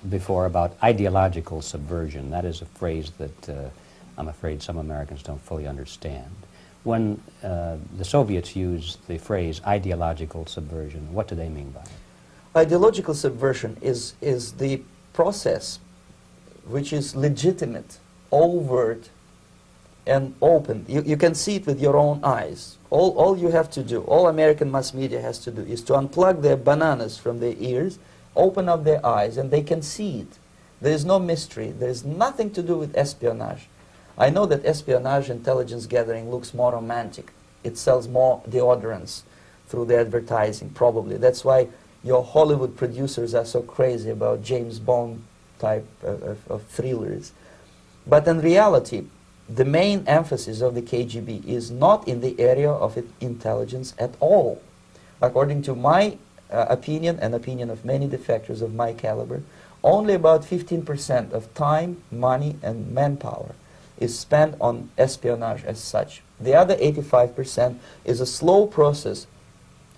before about ideological subversion. That is a phrase that I'm afraid some Americans don't fully understand. When the Soviets used the phrase ideological subversion, what do they mean by it? Ideological subversion is the process which is legitimate, overt, and open. You can see it with your own eyes. All you have to do, all American mass media has to do, is to unplug their bananas from their ears, open up their eyes, and they can see it. There is no mystery. There is nothing to do with espionage. I know that espionage intelligence gathering looks more romantic. It sells more deodorants through the advertising, probably. That's why your Hollywood producers are so crazy about James Bond type of thrillers. But in reality, the main emphasis of the KGB is not in the area of intelligence at all. According to my opinion and opinion of many defectors of my caliber, only about 15% of time, money, and manpower is spent on espionage as such. The other 85% is a slow process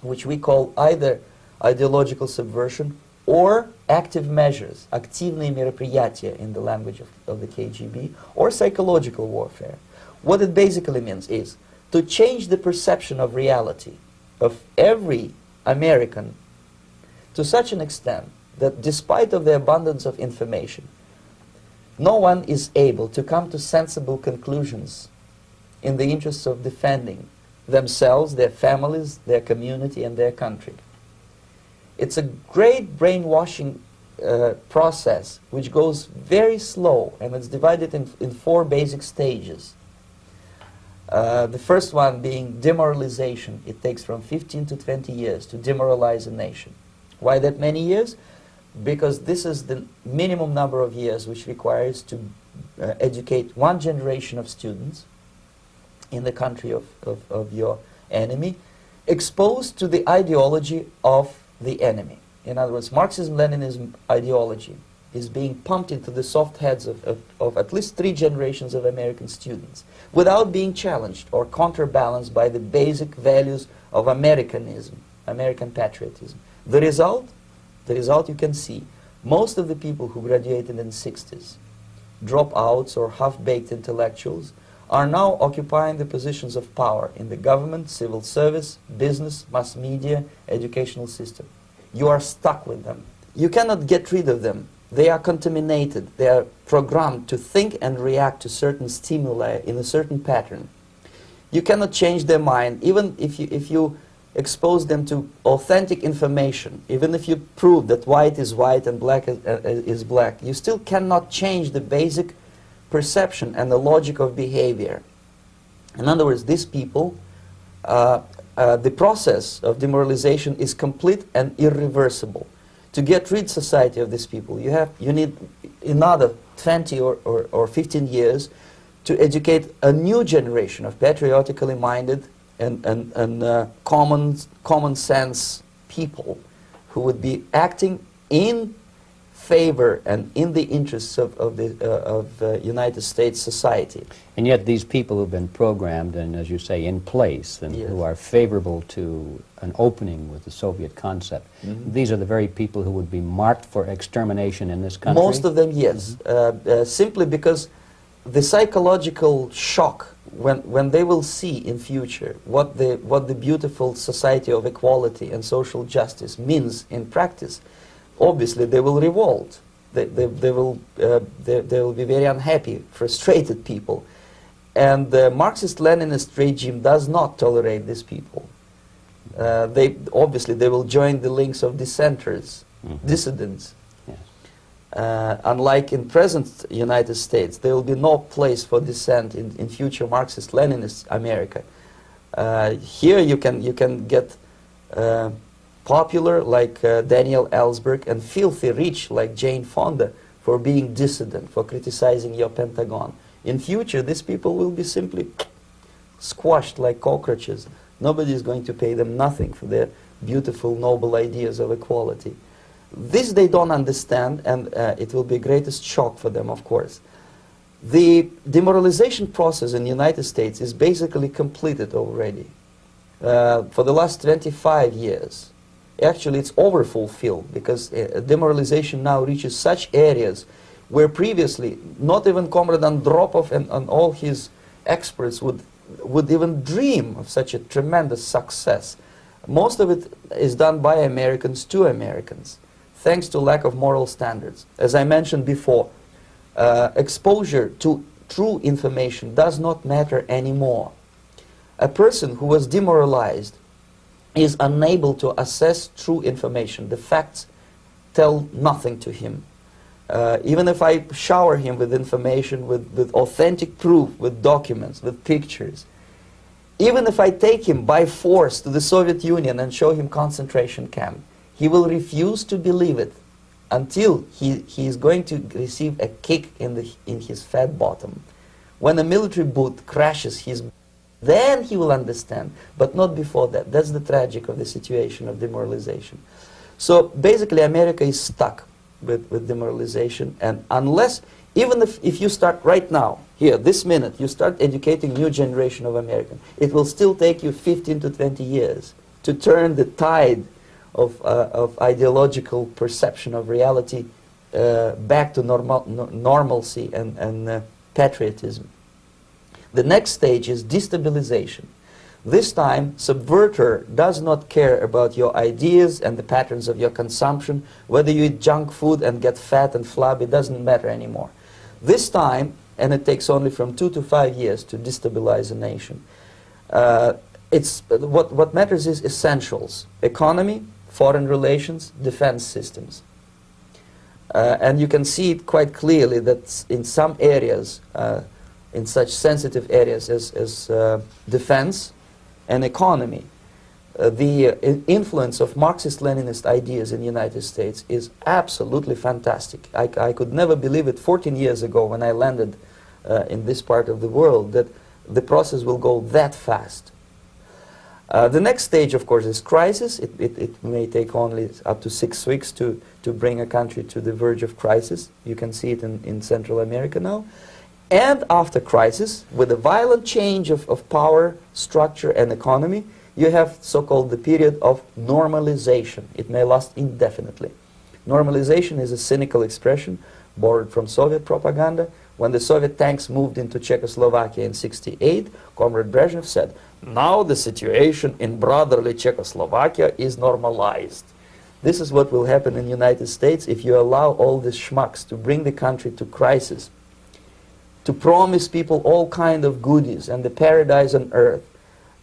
which we call either ideological subversion or active measures, активные мероприятия in the language of the KGB, or psychological warfare. What it basically means is to change the perception of reality of every American to such an extent that despite of the abundance of information, no one is able to come to sensible conclusions in the interests of defending themselves, their families, their community, and their country. It's a great brainwashing process which goes very slow, and it's divided in 4 basic stages. The first one being demoralization. It takes from 15 to 20 years to demoralize a nation. Why that many years? Because this is the minimum number of years which requires to educate one generation of students in the country of your enemy, exposed to the ideology of the enemy. In other words, Marxism-Leninism ideology is being pumped into the soft heads of at least 3 generations of American students without being challenged or counterbalanced by the basic values of Americanism, American patriotism. The result you can see. Most of the people who graduated in the 60s, dropouts or half-baked intellectuals, are now occupying the positions of power in the government, civil service, business, mass media, educational system. You are stuck with them. You cannot get rid of them. They are contaminated. They are programmed to think and react to certain stimuli in a certain pattern. You cannot change their mind, even if you expose them to authentic information, even if you prove that white is white and black is black, you still cannot change the basic perception and the logic of behavior. In other words, these people, the process of demoralization is complete and irreversible. To get rid society of these people, you need another 20 or 15 years to educate a new generation of patriotically minded and common sense people who would be acting in favor and in the interests of United States society. And yet these people who've been programmed and, as you say, in place and who are favorable to an opening with the Soviet concept, these are the very people who would be marked for extermination in this country? Most of them, yes. Simply because the psychological shock when they will see in future what the beautiful society of equality and social justice means in practice, obviously they will revolt. They will be very unhappy, frustrated people. And the Marxist-Leninist regime does not tolerate these people. Obviously they will join the links of dissenters, dissidents. Unlike in present United States, there will be no place for dissent in future Marxist-Leninist America. Here you can get popular like Daniel Ellsberg and filthy rich like Jane Fonda for being dissident, for criticizing your Pentagon. In future, these people will be simply squashed like cockroaches. Nobody is going to pay them nothing for their beautiful, noble ideas of equality. This they don't understand, and it will be greatest shock for them, of course. The demoralization process in the United States is basically completed already. For the last 25 years, Actually, it's overfulfilled, because demoralization now reaches such areas where previously not even Comrade Andropov and all his experts would even dream of such a tremendous success. Most of it is done by Americans to Americans, thanks to lack of moral standards. As I mentioned before, exposure to true information does not matter anymore. A person who was demoralized is unable to assess true information. The facts tell nothing to him. Even if I shower him with information, with authentic proof, with documents, with pictures, even if I take him by force to the Soviet Union and show him concentration camp, he will refuse to believe it until he is going to receive a kick in his fat bottom. When a military boot crashes his, then he will understand, but not before that. That's the tragic of the situation of demoralization. So basically America is stuck with demoralization, and unless, even if you start right now, here, this minute, you start educating new generation of Americans, it will still take you 15 to 20 years to turn the tide of ideological perception of reality back to normalcy and patriotism. The next stage is destabilization. This time, subverter does not care about your ideas and the patterns of your consumption. Whether you eat junk food and get fat and flabby, doesn't matter anymore. This time, and it takes only from 2 to 5 years to destabilize a nation, what matters is essentials: economy, foreign relations, defense systems. And you can see it quite clearly that in some areas, in such sensitive areas as defense and economy, the influence of Marxist-Leninist ideas in the United States is absolutely fantastic. I could never believe it 14 years ago when I landed in this part of the world, that the process will go that fast. The next stage, of course, is crisis. It may take only up to 6 weeks to bring a country to the verge of crisis. You can see it in Central America now. And after crisis, with a violent change of power, structure, and economy, you have so-called the period of normalization. It may last indefinitely. Normalization is a cynical expression borrowed from Soviet propaganda. When the Soviet tanks moved into Czechoslovakia in '68, Comrade Brezhnev said, "Now the situation in brotherly Czechoslovakia is normalized." This is what will happen in the United States if you allow all these schmucks to bring the country to crisis, to promise people all kind of goodies and the paradise on earth,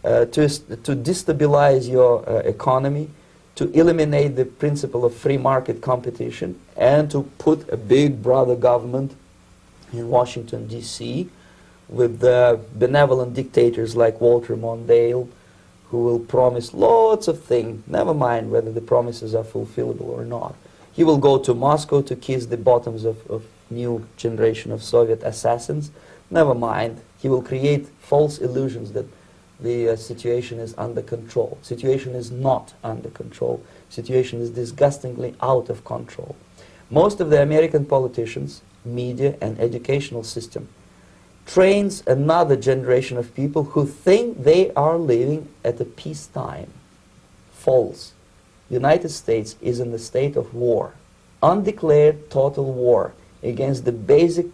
to destabilize your economy, to eliminate the principle of free market competition, and to put a big brother government in Washington, D.C., with benevolent dictators like Walter Mondale, who will promise lots of things, never mind whether the promises are fulfillable or not. He will go to Moscow to kiss the bottoms of new generation of Soviet assassins, never mind. He will create false illusions that the situation is under control. Situation is not under control. Situation is disgustingly out of control. Most of the American politicians, media, and educational system trains another generation of people who think they are living at a peacetime. False. The United States is in the state of war, undeclared total war against the basic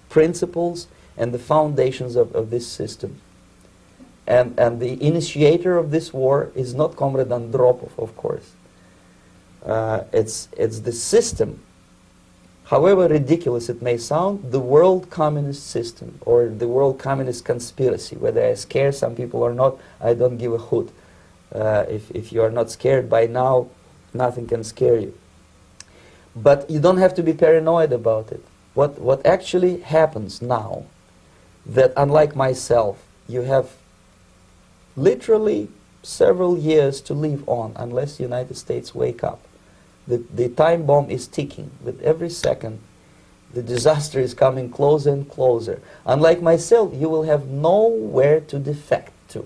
principles and the foundations of this system. And the initiator of this war is not Comrade Andropov, of course. It's the system. However ridiculous it may sound, the world communist system, or the world communist conspiracy, whether I scare some people or not, I don't give a hoot. If you are not scared by now, nothing can scare you. But you don't have to be paranoid about it. What actually happens now, that unlike myself, you have literally several years to live on unless the United States wake up. The time bomb is ticking. With every second, the disaster is coming closer and closer. Unlike myself, you will have nowhere to defect to,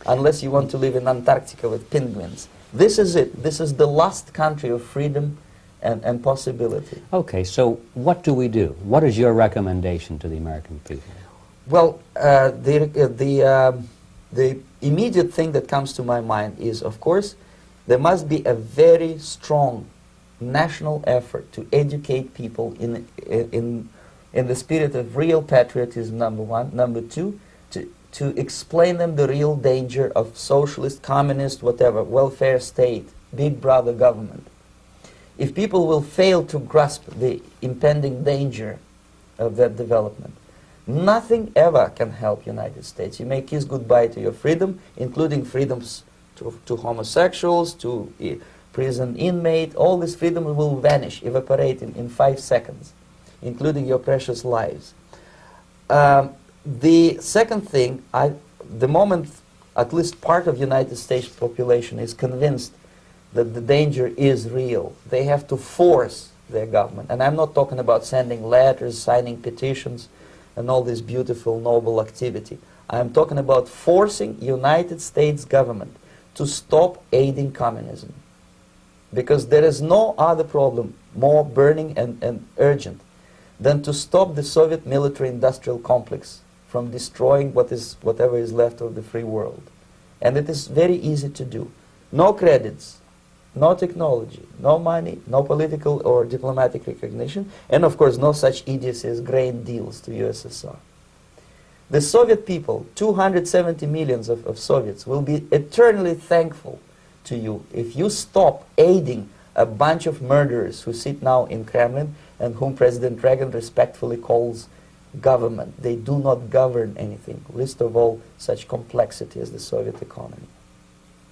unless you want to live in Antarctica with penguins. This is it. This is the last country of freedom and possibility. Okay, so what do we do? What is your recommendation to the American people? Well, the immediate thing that comes to my mind is, of course, There must be a very strong national effort to educate people in the spirit of real patriotism, number one. Number two, to explain them the real danger of socialist, communist, whatever, welfare state, big brother government. If people will fail to grasp the impending danger of that development, nothing ever can help United States. You may kiss goodbye to your freedom, including freedoms to homosexuals, to prison inmate. All this freedom will vanish, evaporate in 5 seconds, including your precious lives. The second thing, the moment at least part of United States population is convinced that the danger is real, they have to force their government. And I'm not talking about sending letters, signing petitions, and all this beautiful, noble activity. I'm talking about forcing United States government to stop aiding communism. Because there is no other problem more burning and urgent than to stop the Soviet military-industrial complex from destroying whatever is left of the free world. And it is very easy to do. No credits, no technology, no money, no political or diplomatic recognition, and of course no such idiocy as grain deals to USSR. The Soviet people, 270 millions of Soviets, will be eternally thankful to you if you stop aiding a bunch of murderers who sit now in Kremlin and whom President Reagan respectfully calls government. They do not govern anything, least of all such complexity as the Soviet economy.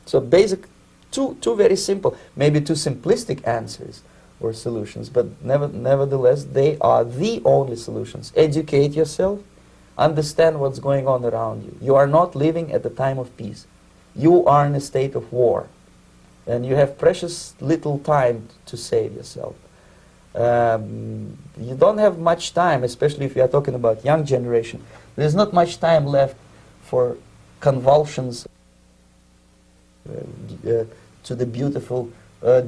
So basic, two very simple, maybe too simplistic answers or solutions, but nevertheless they are the only solutions. Educate yourself, understand what's going on around you. You are not living at the time of peace. You are in a state of war, and you have precious little time to save yourself. You don't have much time, especially if you are talking about young generation. There's not much time left for convulsions to the beautiful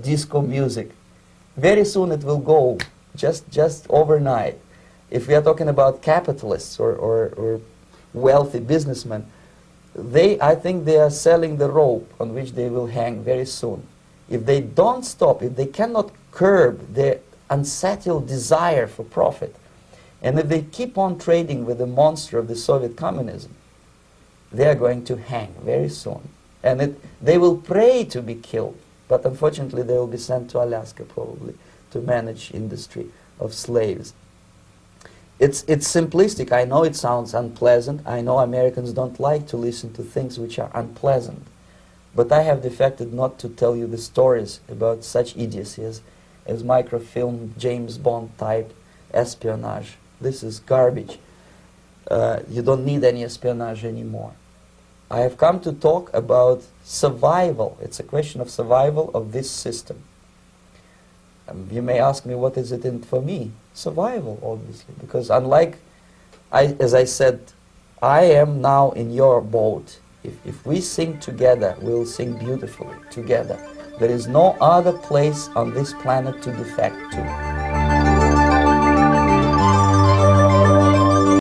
disco music. Very soon it will go, just overnight. If we are talking about capitalists or wealthy businessmen, I think they are selling the rope on which they will hang very soon. If they don't stop, if they cannot curb their unsettled desire for profit, and if they keep on trading with the monster of the Soviet communism, they are going to hang very soon. And they will pray to be killed, but unfortunately they will be sent to Alaska probably to manage industry of slaves. It's simplistic. I know it sounds unpleasant. I know Americans don't like to listen to things which are unpleasant. But I have defected not to tell you the stories about such idiocy as microfilm, James Bond type espionage. This is garbage. You don't need any espionage anymore. I have come to talk about survival. It's a question of survival of this system. You may ask me, what is it in for me? Survival, obviously, because unlike, as I said, I am now in your boat. If we sing together, we'll sing beautifully together. There is no other place on this planet to defect to.